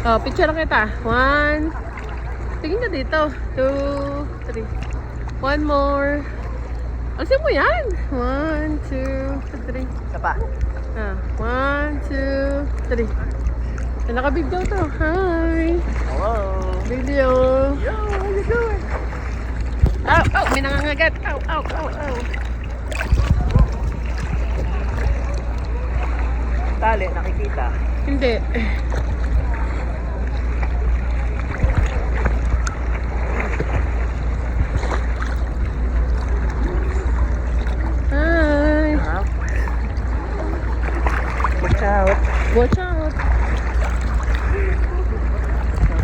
Oh, picture lang kita. 1. Tingin ka dito. 2, 3. One more. Alisin mo yan. 1, 2, 3. Isa pa. 1, 2, 3. Naka-video to. Hi. Hello. Video. Yo, how you doing? Ow, ow, may nangangagat. Ow, ow, ow, ow. Tali, nakikita. Hindi.